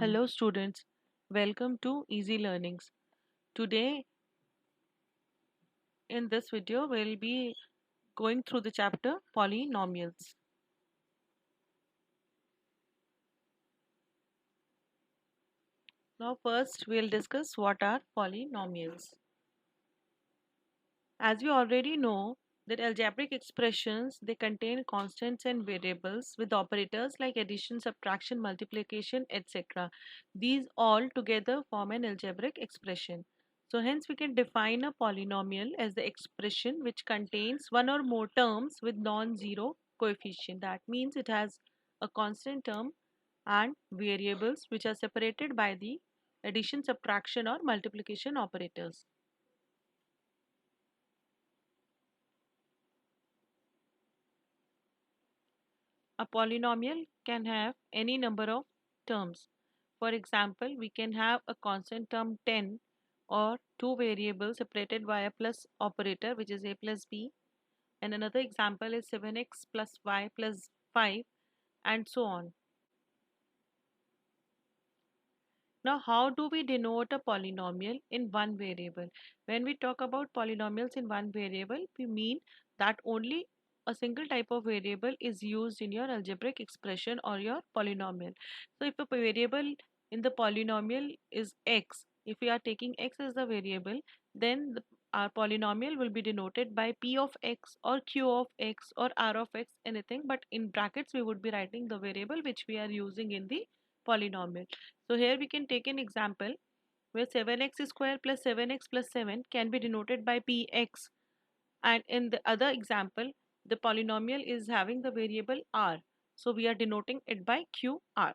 Hello students, welcome to Easy Learnings. Today in this video we'll be going through the chapter polynomials. Now first we'll discuss what are polynomials. As we already know that algebraic expressions they contain constants and variables with operators like addition, subtraction, multiplication, etc. These all together form an algebraic expression. So hence we can define a polynomial as the expression which contains one or more terms with non-zero coefficient. That means it has a constant term and variables which are separated by the addition, subtraction or multiplication operators. A polynomial can have any number of terms. For example, we can have a constant term 10 or two variables separated by a plus operator which is a plus b, and another example is 7x plus y plus 5 and so on. Now, how do we denote a polynomial in one variable? When we talk about polynomials in one variable, we mean that only a single type of variable is used in your algebraic expression or your polynomial. So, if a variable in the polynomial is x, if we are taking x as the variable, then our polynomial will be denoted by p of x or q of x or r of x, anything, but in brackets we would be writing the variable which we are using in the polynomial. So here we can take an example where 7x square plus 7x plus 7 can be denoted by px, and in the other example the polynomial is having the variable r, so we are denoting it by qr.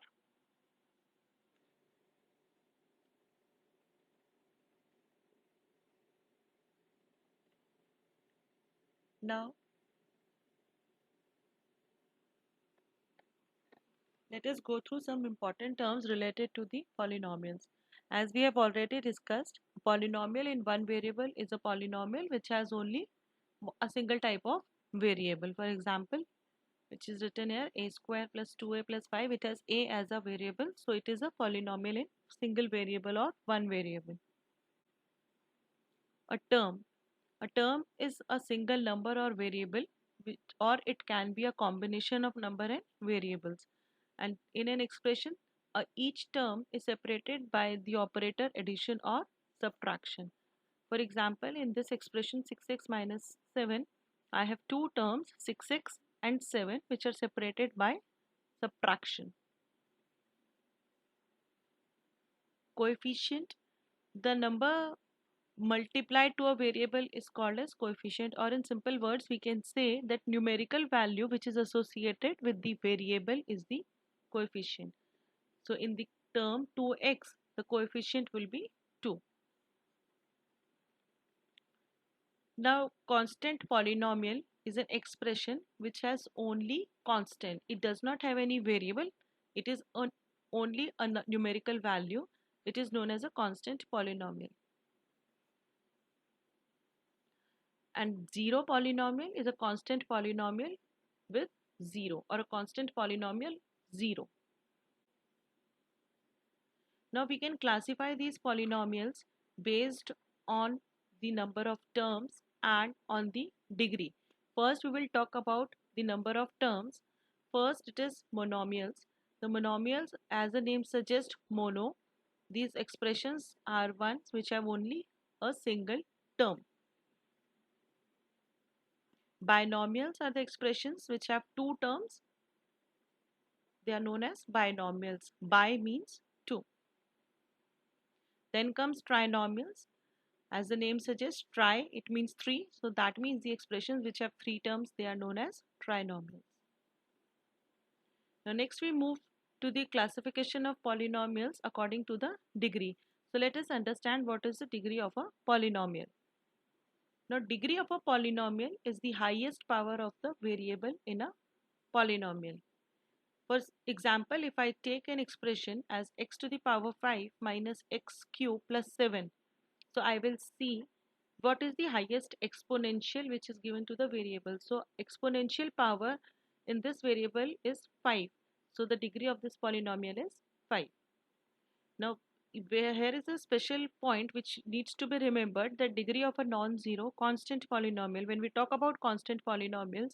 Now let us go through some important terms related to the polynomials. As we have already discussed, a polynomial in one variable is a polynomial which has only a single type of variable. For example, which is written here, a square plus 2a plus 5, it has a as a variable, so it is a polynomial in single variable or one variable. A term is a single number or variable or it can be a combination of number and variables, and in an expression each term is separated by the operator addition or subtraction. For example, in this expression 6x minus 7, I have two terms 6x and 7 which are separated by subtraction. Coefficient, the number multiplied to a variable is called as coefficient, or in simple words we can say that numerical value which is associated with the variable is the coefficient. So in the term 2x the coefficient will be 2. Now constant polynomial is an expression which has only constant, it does not have any variable, it is only a numerical value, it is known as a constant polynomial. And zero polynomial is a constant polynomial with 0, or a constant polynomial 0. Now we can classify these polynomials based on the number of terms and on the degree. First we will talk about the number of terms. First it is monomials. The monomials, as the name suggests, mono, these expressions are ones which have only a single term. Binomials are the expressions which have two terms. They are known as binomials. Bi means two. Then comes trinomials. As the name suggests, tri, it means three. So that means the expressions which have three terms, they are known as trinomials. Now next we move to the classification of polynomials according to the degree. So let us understand what is the degree of a polynomial. Now degree of a polynomial is the highest power of the variable in a polynomial. For example, if I take an expression as x to the power 5 minus x cube plus 7, so I will see what is the highest exponential which is given to the variable. So exponential power in this variable is 5. So the degree of this polynomial is 5. Now, here is a special point which needs to be remembered: the degree of a non-zero constant polynomial. When we talk about constant polynomials,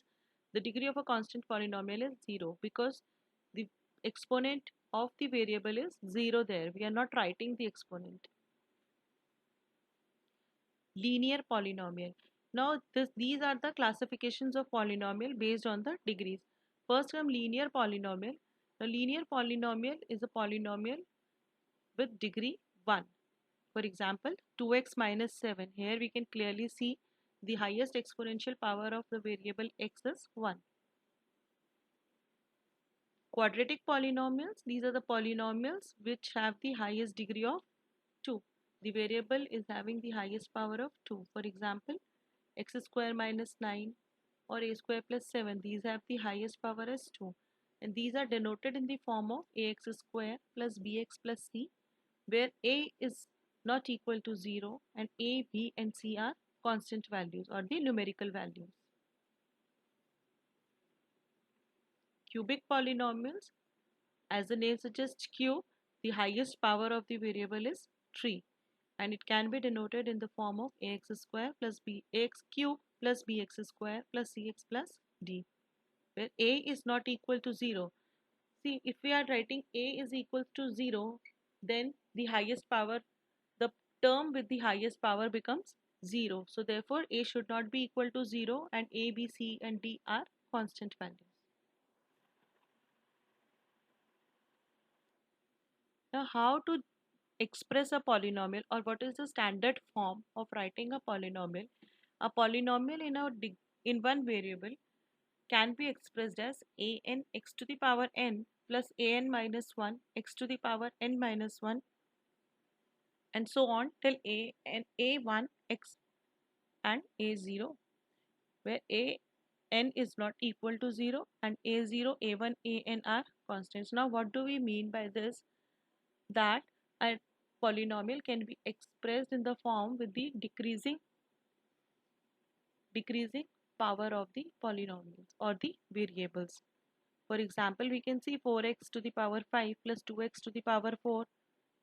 the degree of a constant polynomial is 0 because the exponent of the variable is 0 there. We are not writing the exponent. Linear polynomial. Now, these are the classifications of polynomial based on the degrees. First come linear polynomial. The linear polynomial is a polynomial with degree 1. For example, 2x minus 7. Here we can clearly see the highest exponential power of the variable x is 1. Quadratic polynomials, these are the polynomials which have the highest degree of 2. The variable is having the highest power of 2. For example, x square minus 9 or a square plus 7. These have the highest power as 2. And these are denoted in the form of ax square plus bx plus c, where a is not equal to 0 and a, b and c are constant values or the numerical values. Cubic polynomials, as the name suggests cube, the highest power of the variable is 3 and it can be denoted in the form of ax square plus ax cube plus bx square plus cx plus d, where a is not equal to 0. See, if we are writing a is equal to 0, then the highest power, the term with the highest power becomes 0. So therefore a should not be equal to 0 and a, b, c and d are constant values. Now how to express a polynomial, or what is the standard form of writing a polynomial? A polynomial in one variable can be expressed as a n x to the power n plus a n minus 1 x to the power n minus 1 and so on till a and a1 x and a0, where a n is not equal to 0 and a0 a1 a n are constants. Now what do we mean by this? That a polynomial can be expressed in the form with the decreasing power of the polynomials or the variables. For example, we can see 4x to the power 5 plus 2x to the power 4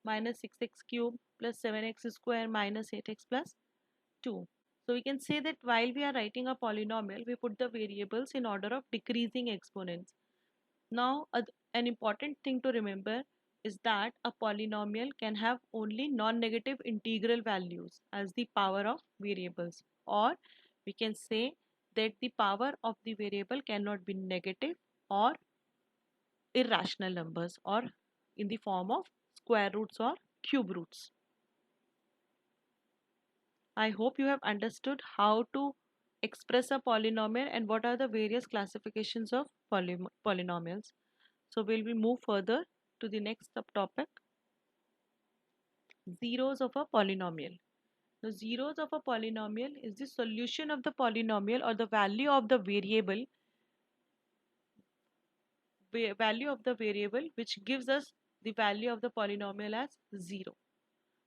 minus 6x cube plus 7x square minus 8x plus 2. So we can say that while we are writing a polynomial, we put the variables in order of decreasing exponents. Now, an important thing to remember is that a polynomial can have only non-negative integral values as the power of variables, or we can say that the power of the variable cannot be negative or irrational numbers or in the form of square roots or cube roots. I hope you have understood how to express a polynomial and what are the various classifications of polynomials. So we'll move further to the next subtopic, zeros of a polynomial. The zeros of a polynomial is the solution of the polynomial or the value of the variable which gives us the value of the polynomial as 0,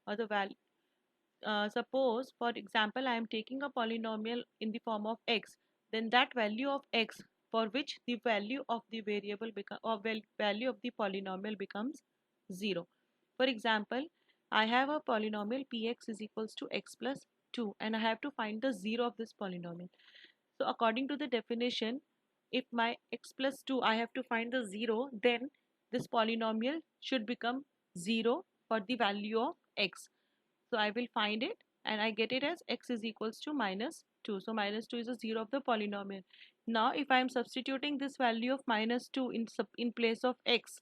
or the value. Suppose, for example, I am taking a polynomial in the form of x, then that value of x for which the value of the variable value of the polynomial becomes 0. For example, I have a polynomial px is equals to x plus 2 and I have to find the 0 of this polynomial. So according to the definition, if my x plus 2 I have to find the 0, then this polynomial should become 0 for the value of x. So I will find it and I get it as x is equals to minus 2. So minus 2 is a 0 of the polynomial. Now if I am substituting this value of minus 2 in place of x,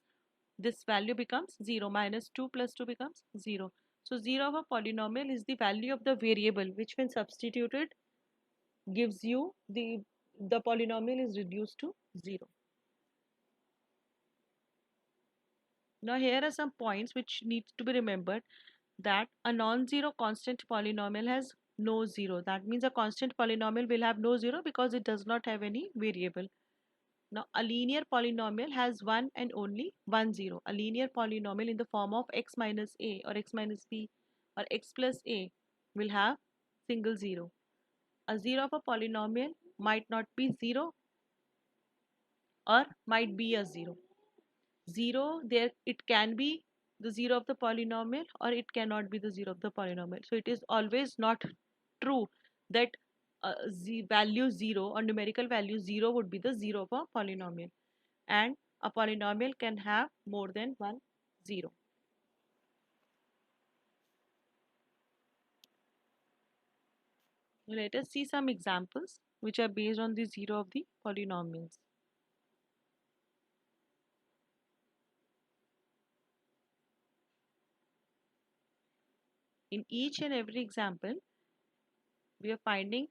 this value becomes 0. Minus 2 plus 2 becomes 0. So 0 of a polynomial is the value of the variable which when substituted gives you the polynomial is reduced to 0. Now here are some points which needs to be remembered, that a non-zero constant polynomial has no zero. That means a constant polynomial will have no zero because it does not have any variable. Now a linear polynomial has one and only one zero. A linear polynomial in the form of x minus a or x minus b or x plus a will have single zero. A zero of a polynomial might not be zero or might be a zero. Zero, there it can be the zero of the polynomial or it cannot be the zero of the polynomial. So it is always not true that value 0 or numerical value 0 would be the zero of a polynomial, and a polynomial can have more than one zero. Let us see some examples which are based on the zero of the polynomials. In each and every example, we are finding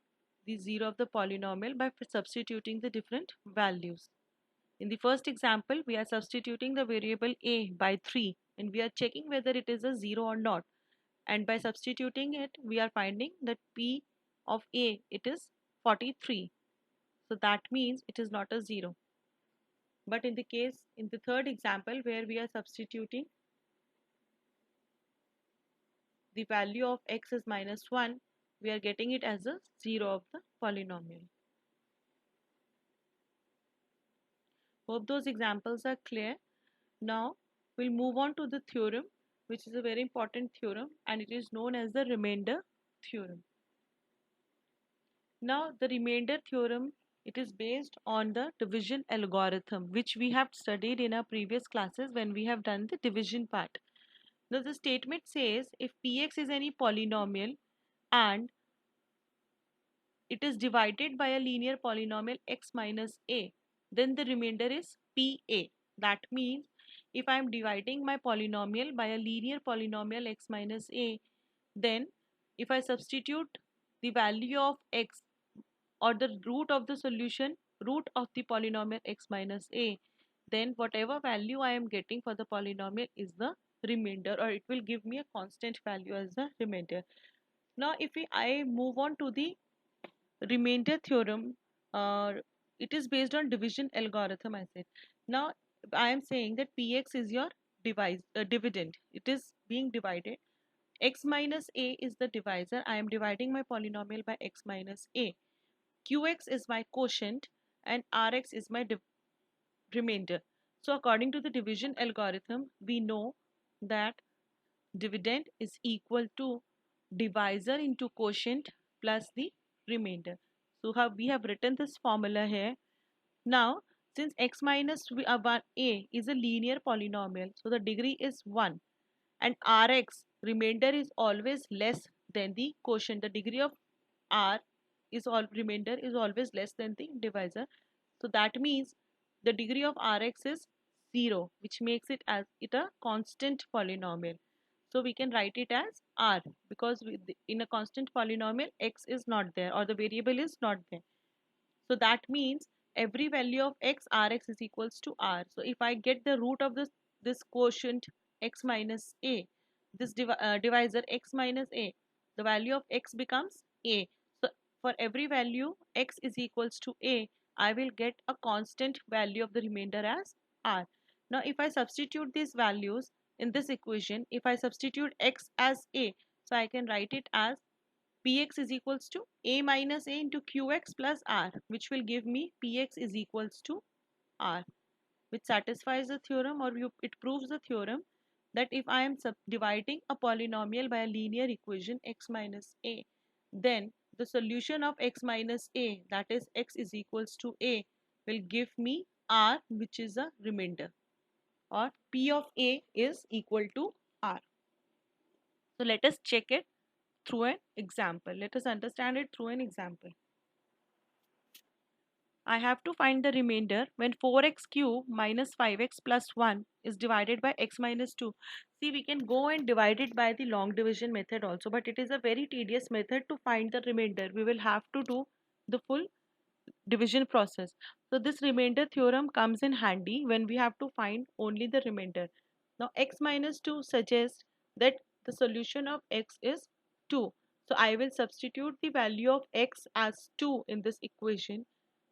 the zero of the polynomial by substituting the different values. In the first example, we are substituting the variable a by 3 and we are checking whether it is a 0 or not. And by substituting it, we are finding that p of a, it is 43. So that means it is not a 0. But in the third example where we are substituting the value of x is -1, we are getting it as a 0 of the polynomial. Hope those examples are clear. Now we'll move on to the theorem, which is a very important theorem, and it is known as the remainder theorem. Now the remainder theorem, it is based on the division algorithm, which we have studied in our previous classes when we have done the division part. Now the statement says if px is any polynomial and it is divided by a linear polynomial x minus a, then the remainder is pa. That means if I am dividing my polynomial by a linear polynomial x minus a, then if I substitute the value of x or the root of the solution, root of the polynomial x minus a, then whatever value I am getting for the polynomial is the remainder, or it will give me a constant value as the remainder. Now I move on to the remainder theorem, uh, it is based on division algorithm, I said. Now I am saying that px is your dividend. It is being divided. X minus a is the divisor. I am dividing my polynomial by x minus a. Qx is my quotient and Rx is my remainder. So according to the division algorithm, we know that dividend is equal to divisor into quotient plus the remainder. So we have written this formula here. Now, since x minus 1 a is a linear polynomial, so the degree is 1 and Rx remainder is always less than the quotient. The degree of R is all remainder is always less than the divisor. So that means the degree of Rx is 0, which makes it as it a constant polynomial. So we can write it as R because in a constant polynomial x is not there or the variable is not there. So that means every value of x, Rx is equals to R. So if I get the root of this quotient x minus a, this divisor x minus a, the value of x becomes a. So for every value x is equals to a, I will get a constant value of the remainder as R. Now if I substitute these values in this equation, if I substitute x as a, so I can write it as px is equals to a minus a into qx plus r, which will give me px is equals to r, which satisfies the theorem, or it proves the theorem that if I am dividing a polynomial by a linear equation x minus a, then the solution of x minus a, that is x is equals to a, will give me r, which is a remainder, or p of a is equal to r. So let us check it through an example. Let us understand it through an example. I have to find the remainder when 4x cube minus 5x plus 1 is divided by x minus 2. See, we can go and divide it by the long division method also, but it is a very tedious method to find the remainder. We will have to do the full division process. So this remainder theorem comes in handy when we have to find only the remainder. Now x minus 2 suggests that the solution of x is 2. So I will substitute the value of x as 2 in this equation,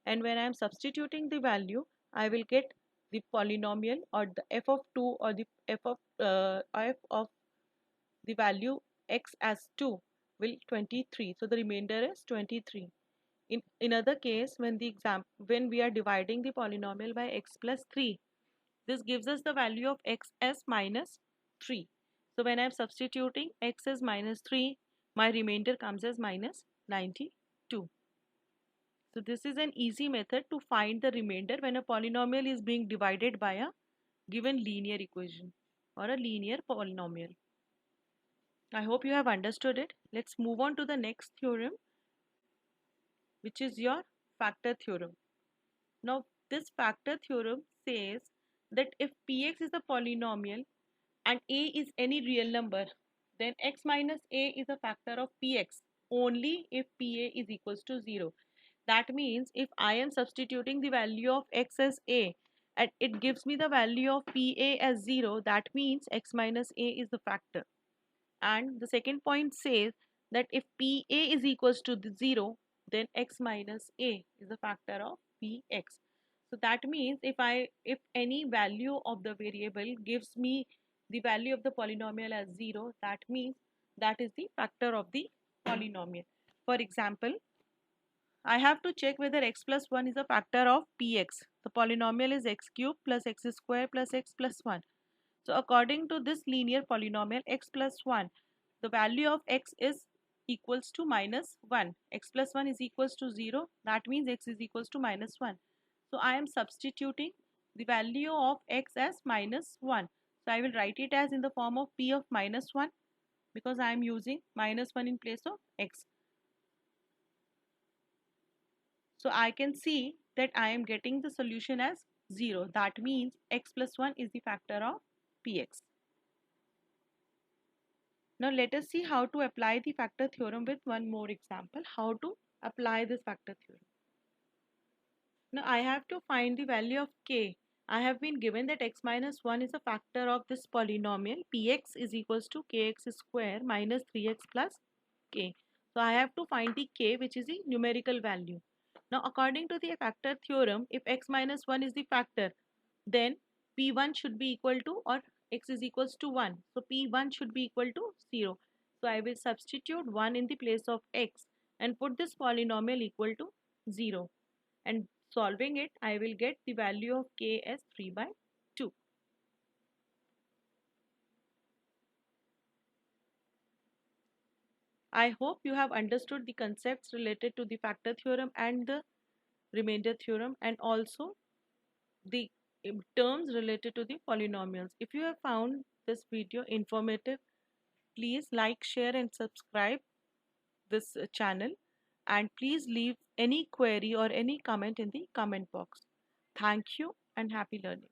and when I am substituting the value, I will get the polynomial or the f of 2 or the f of the value x as 2 will 23. So the remainder is 23. In other case, when we are dividing the polynomial by x plus 3, this gives us the value of x as minus 3. So when I'm substituting x as minus 3, my remainder comes as minus 92. So this is an easy method to find the remainder when a polynomial is being divided by a given linear equation or a linear polynomial. I hope you have understood it. Let's move on to the next theorem, which is your factor theorem. Now, this factor theorem says that if px is a polynomial and a is any real number, then x minus a is a factor of px only if pa is equals to 0. That means if I am substituting the value of x as a and it gives me the value of pa as 0, that means x minus a is the factor. And the second point says that if pa is equals to 0, then x minus a is a factor of px. So that means if any value of the variable gives me the value of the polynomial as 0, that means that is the factor of the polynomial. For example, I have to check whether x plus 1 is a factor of px. The polynomial is x cubed plus x square plus x plus 1. So according to this linear polynomial x plus 1, the value of x is equals to minus 1. X plus 1 is equals to 0. That means x is equals to minus 1. So I am substituting the value of x as minus 1. So I will write it as in the form of p of minus 1 because I am using minus 1 in place of x. So I can see that I am getting the solution as 0. That means x plus 1 is the factor of px. Now let us see how to apply the factor theorem with one more example. How to apply this factor theorem. Now I have to find the value of k. I have been given that x minus 1 is a factor of this polynomial px is equals to kx square minus 3x plus k. So I have to find the k, which is the numerical value. Now according to the factor theorem, if x minus 1 is the factor, then p1 should be equal to, or x is equals to 1. So p1 should be equal to 0. So I will substitute 1 in the place of x and put this polynomial equal to 0. And solving it, I will get the value of k as 3 by 2. I hope you have understood the concepts related to the factor theorem and the remainder theorem, and also the terms related to the polynomials. If you have found this video informative, please like, share and subscribe this channel, and please leave any query or any comment in the comment box. Thank you and happy learning.